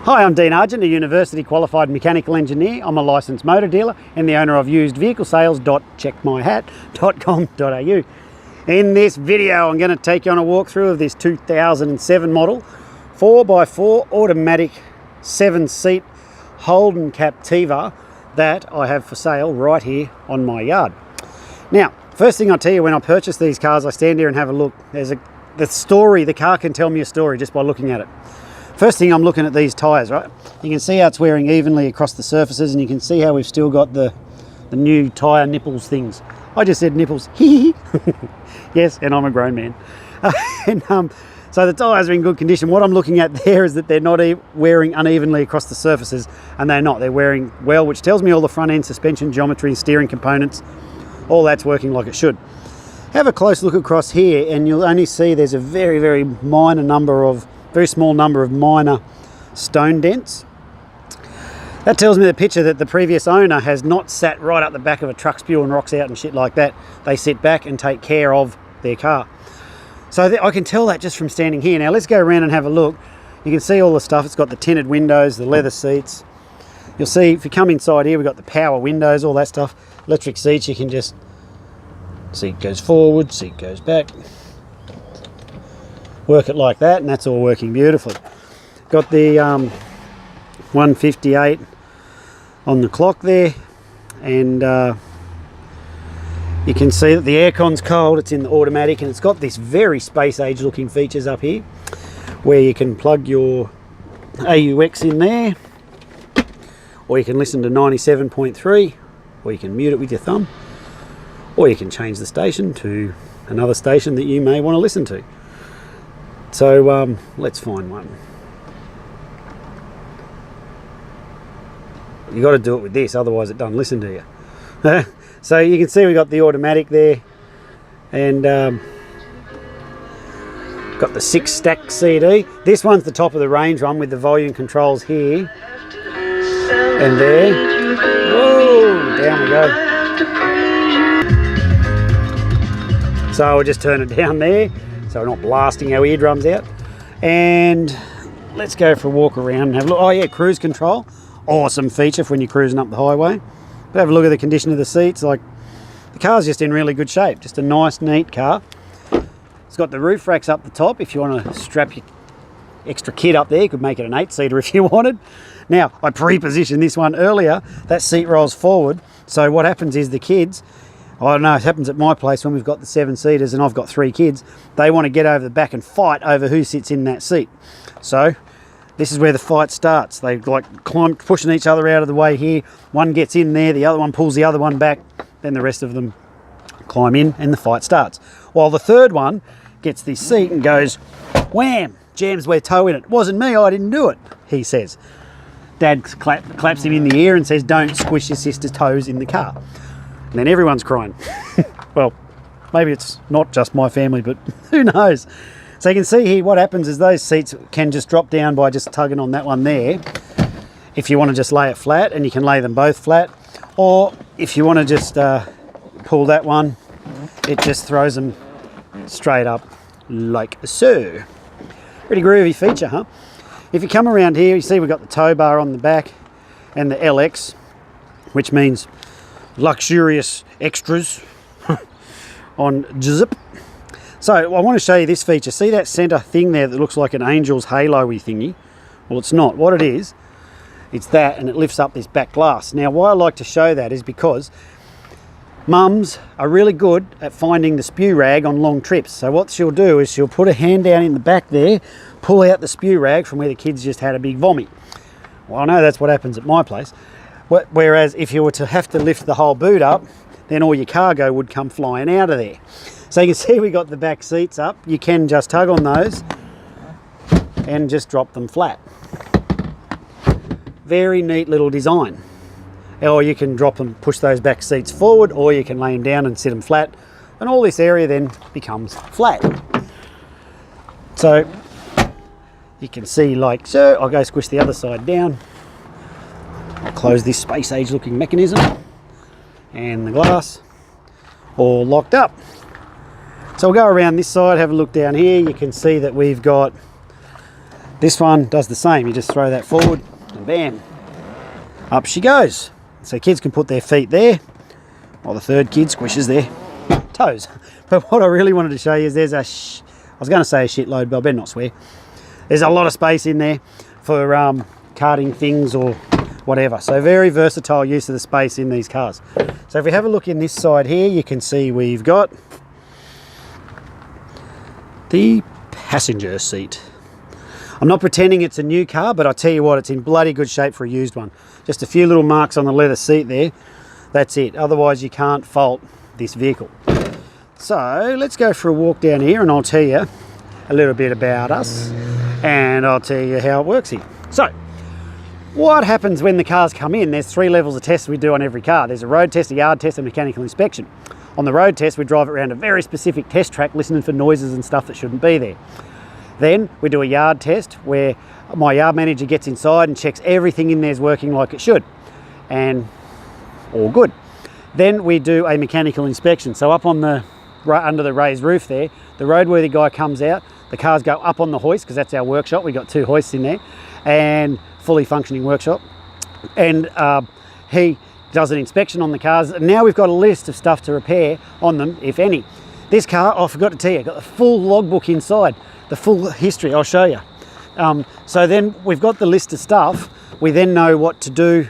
Hi, I'm Dean Argent, a university qualified mechanical engineer. I'm a licensed motor dealer and the owner of usedvehiclesales.checkmyhat.com.au. In this video, I'm going to take you on a walkthrough of this 2007 model 4x4 automatic 7-seat Holden Captiva that I have for sale right here on my yard. Now, first thing I'll tell you, when I purchase these cars, I stand here and have a look. The car can tell me a story just by looking at it. First thing, I'm looking at these tyres, right? You can see how it's wearing evenly across the surfaces, and you can see how we've still got the new tyre nipples things. I just said nipples. Yes, and I'm a grown man. So the tyres are in good condition. What I'm looking at there is that they're not wearing unevenly across the surfaces, and they're not. They're wearing well, which tells me all the front end suspension geometry, steering components, all that's working like it should. Have a close look across here, and you'll only see there's a very small number of minor stone dents. That tells me the picture that the previous owner has not sat right up the back of a truck spewing rocks out and shit like that. They sit back and take care of their car. So I can tell that just from standing here. Now let's go around and have a look. You can see all the stuff. It's got the tinted windows, the leather seats. You'll see if you come inside here, we've got the power windows, all that stuff. Electric seats, you can just, seat goes forward, seat goes back. Work it like that, and that's all working beautifully. Got the 158 on the clock there, and you can see that the aircon's cold. It's in the automatic, and it's got this very space age looking features up here where you can plug your AUX in there, or you can listen to 97.3, or you can mute it with your thumb, or you can change the station to another station that you may want to listen to. So let's find one. You got to do it with this, otherwise it doesn't listen to you. So you can see we got the automatic there, and got the 6-stack CD. This one's the top of the range one with the volume controls here and there. Whoa, down we go. So we'll just turn it down there, so we're not blasting our eardrums out. And let's go for a walk around and have a look. Oh yeah, cruise control. Awesome feature for when you're cruising up the highway. But have a look at the condition of the seats. Like, the car's just in really good shape. Just a nice, neat car. It's got the roof racks up the top. If you want to strap your extra kid up there, you could make it an 8-seater if you wanted. Now, I pre-positioned this one earlier. That seat rolls forward. So what happens is the kids, I don't know, it happens at my place when we've got the 7-seaters and I've got 3 kids, they want to get over the back and fight over who sits in that seat. So this is where the fight starts. They like pushing each other out of the way here. One gets in there, the other one pulls the other one back, then the rest of them climb in and the fight starts. While the third one gets this seat and goes, wham, jams their toe in it. Wasn't me, I didn't do it, he says. Dad claps him in the ear and says, don't squish your sister's toes in the car. And then everyone's crying. Well, maybe it's not just my family, but who knows? So you can see here what happens is those seats can just drop down by just tugging on that one there. If you want to just lay it flat, and you can lay them both flat. Or if you want to just pull that one, it just throws them straight up like so. Pretty groovy feature, huh? If you come around here, you see we've got the tow bar on the back and the LX, which means luxurious extras on zip. So I want to show you this feature. See that center thing there that looks like an angel's halo-y thingy? Well, it's not. What it is, it's that, and it lifts up this back glass. Now, why I like to show that is because mums are really good at finding the spew rag on long trips. So what she'll do is she'll put a hand down in the back there, pull out the spew rag from where the kids just had a big vomit. Well, I know that's what happens at my place. Whereas if you were to have to lift the whole boot up, then all your cargo would come flying out of there. So you can see we got the back seats up. You can just tug on those and just drop them flat. Very neat little design. Or you can drop them, push those back seats forward, or you can lay them down and sit them flat, and all this area then becomes flat. So you can see like so. I'll go squish the other side down. I'll close this space age looking mechanism, and the glass all locked up. So we'll go around this side, have a look down here. You can see that we've got This one does the same. You just throw that forward and bam, up she goes. So kids can put their feet there, while the third kid squishes their toes. But what I really wanted to show you is there's I was going to say a shitload, but I better not swear. There's a lot of space in there for carting things or whatever. So very versatile use of the space in these cars. So if we have a look in this side here, you can see we've got the passenger seat. I'm not pretending it's a new car, but I tell you what, it's in bloody good shape for a used one. Just a few little marks on the leather seat there. That's it. Otherwise you can't fault this vehicle. So let's go for a walk down here and I'll tell you a little bit about us and I'll tell you how it works here. So what happens when the cars come in? There's 3 levels of tests we do on every car. There's a road test, a yard test, and mechanical inspection. On the road test, we drive it around a very specific test track, listening for noises and stuff that shouldn't be there. Then we do a yard test where my yard manager gets inside and checks everything in there is working like it should, and all good. Then we do a mechanical inspection. So up on the under the raised roof there, the roadworthy guy comes out, the cars go up on the hoist because that's our workshop. We got 2 hoists in there and fully functioning workshop, and he does an inspection on the cars, and now we've got a list of stuff to repair on them, if any. This car, I forgot to tell you, got the full logbook inside, the full history. I'll show you. So then we've got the list of stuff. We then know what to do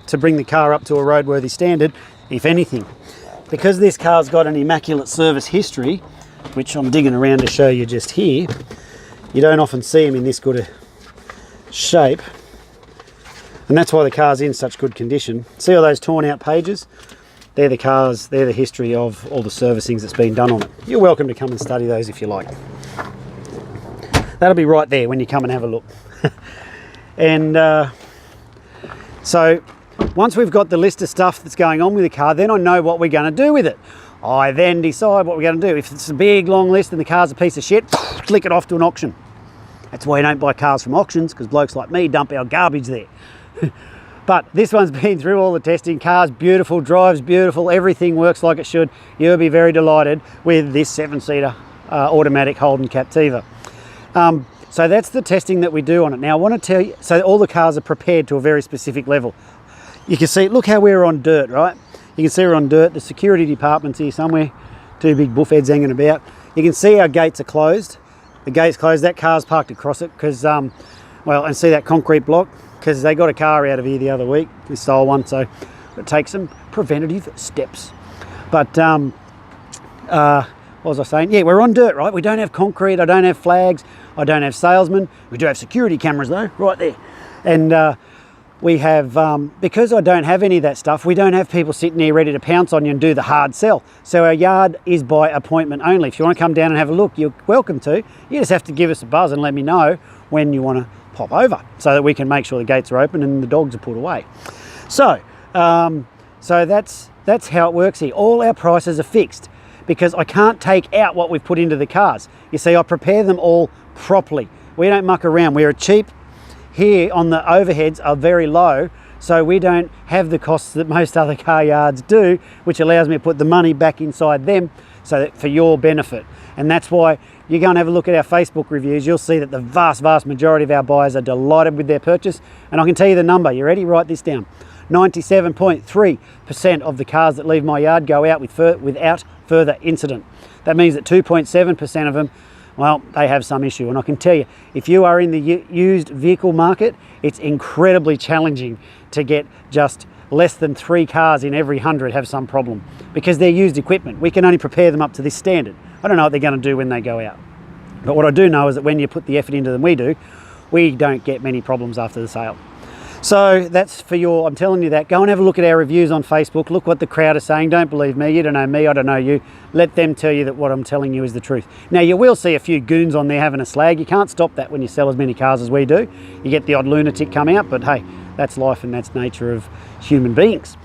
to bring the car up to a roadworthy standard, if anything. Because this car's got an immaculate service history, which I'm digging around to show you just here, you don't often see them in this good a shape. And that's why the car's in such good condition. See all those torn out pages? They're the cars, they're the history of all the servicings that's been done on it. You're welcome to come and study those if you like. That'll be right there when you come and have a look. And so once we've got the list of stuff that's going on with the car, then I know what we're going to do with it. I then decide what we're going to do. If it's a big long list and the car's a piece of shit, click it off to an auction. That's why you don't buy cars from auctions, because blokes like me dump our garbage there. But this one's been through all the testing. Car's beautiful, drives beautiful, everything works like it should. You'll be very delighted with this 7-seater automatic Holden Captiva. So that's the testing that we do on it. Now I want to tell you, so all the cars are prepared to a very specific level. You can see, look how we're on dirt, right? You can see we're on dirt. The security department's here somewhere. 2 big buffheads hanging about. You can see our gates are closed. The gate's closed. That car's parked across it because, well, and see that concrete block? Because they got a car out of here the other week. We stole one, so it takes some preventative steps. But what was I saying? Yeah, we're on dirt, right? We don't have concrete. I don't have flags. I don't have salesmen. We do have security cameras though, right there. And we have, because I don't have any of that stuff, we don't have people sitting here ready to pounce on you and do the hard sell. So our yard is by appointment only. If you want to come down and have a look, you're welcome to. You just have to give us a buzz and let me know when you want to pop over so that we can make sure the gates are open and the dogs are put away. So, so that's how it works here. All our prices are fixed because I can't take out what we've put into the cars. You see, I prepare them all properly. We don't muck around. We're cheap here on the overheads are very low, so we don't have the costs that most other car yards do, which allows me to put the money back inside them so that for your benefit. And that's why you go and have a look at our Facebook reviews. You'll see that the vast majority of our buyers are delighted with their purchase. And I can tell you the number. You ready? Write this down. 97.3% of the cars that leave my yard go out without further incident. That means that 2.7% of them, well, they have some issue. And I can tell you, if you are in the used vehicle market, it's incredibly challenging to get just less than 3 cars in every 100 have some problem because they're used equipment. We can only prepare them up to this standard. I don't know what they're going to do when they go out. But what I do know is that when you put the effort into them we don't get many problems after the sale. So that's for your, I'm telling you that. Go and have a look at our reviews on Facebook. Look what the crowd are saying. Don't believe me. You don't know me. I don't know you. Let them tell you that what I'm telling you is the truth. Now, you will see a few goons on there having a slag. You can't stop that when you sell as many cars as we do. You get the odd lunatic come out, but hey, that's life and that's nature of human beings.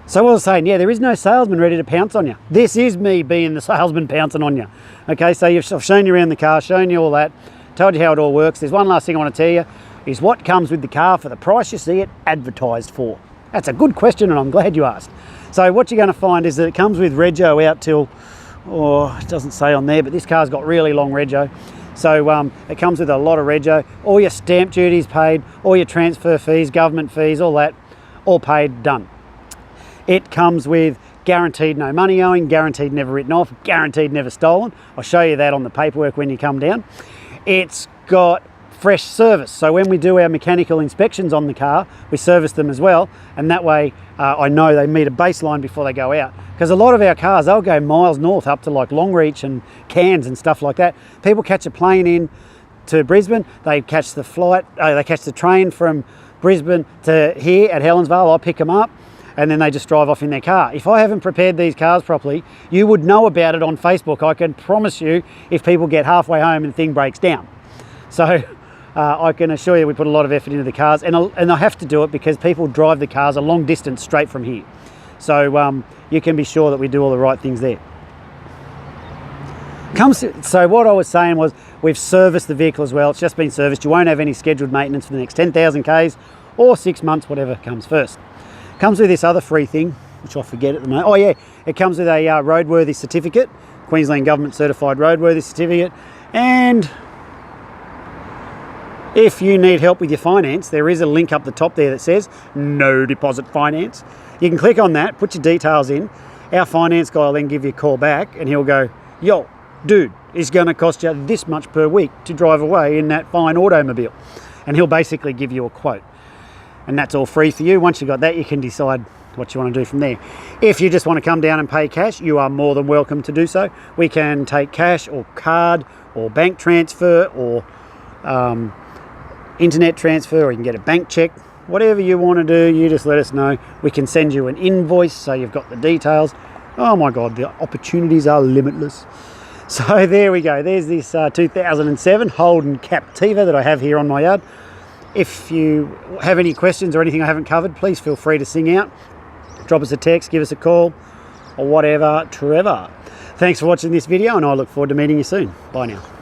So what I was saying, yeah, there is no salesman ready to pounce on you. This is me being the salesman pouncing on you. Okay, so I've shown you around the car, shown you all that, told you how it all works. There's one last thing I want to tell you, is what comes with the car for the price you see it advertised for. That's a good question and I'm glad you asked. So what you're going to find is that it comes with rego out till, it doesn't say on there, but this car's got really long rego. So it comes with a lot of rego, all your stamp duties paid, all your transfer fees, government fees, all that, all paid, done. It comes with guaranteed no money owing, guaranteed never written off, guaranteed never stolen. I'll show you that on the paperwork when you come down. It's got fresh service, so when we do our mechanical inspections on the car, we service them as well, and that way I know they meet a baseline before they go out. Because a lot of our cars, they'll go miles north up to like Longreach and Cairns and stuff like that. People catch a plane in to Brisbane, they catch the flight, they catch the train from Brisbane to here at Helensvale, I'll pick them up, and then they just drive off in their car. If I haven't prepared these cars properly, you would know about it on Facebook. I can promise you, if people get halfway home and the thing breaks down. So I can assure you we put a lot of effort into the cars, and I have to do it because people drive the cars a long distance straight from here. So you can be sure that we do all the right things there. So what I was saying was we've serviced the vehicle as well. It's just been serviced. You won't have any scheduled maintenance for the next 10,000 Ks or 6 months, whatever comes first. Comes with this other free thing, which I forget at the moment. Oh yeah, it comes with a roadworthy certificate, Queensland Government certified roadworthy certificate, and if you need help with your finance, there is a link up the top there that says no deposit finance. You can click on that, put your details in. Our finance guy will then give you a call back and he'll go, yo, dude, it's going to cost you this much per week to drive away in that fine automobile. And he'll basically give you a quote. And that's all free for you. Once you've got that, you can decide what you want to do from there. If you just want to come down and pay cash, you are more than welcome to do so. We can take cash or card or bank transfer or internet transfer, or you can get a bank check. Whatever you want to do, you just let us know. We can send you an invoice so you've got the details. Oh my God, the opportunities are limitless. So there we go. There's this 2007 Holden Captiva that I have here on my yard. If you have any questions or anything I haven't covered, please feel free to sing out. Drop us a text, give us a call, or whatever, Trevor. Thanks for watching this video, and I look forward to meeting you soon. Bye now.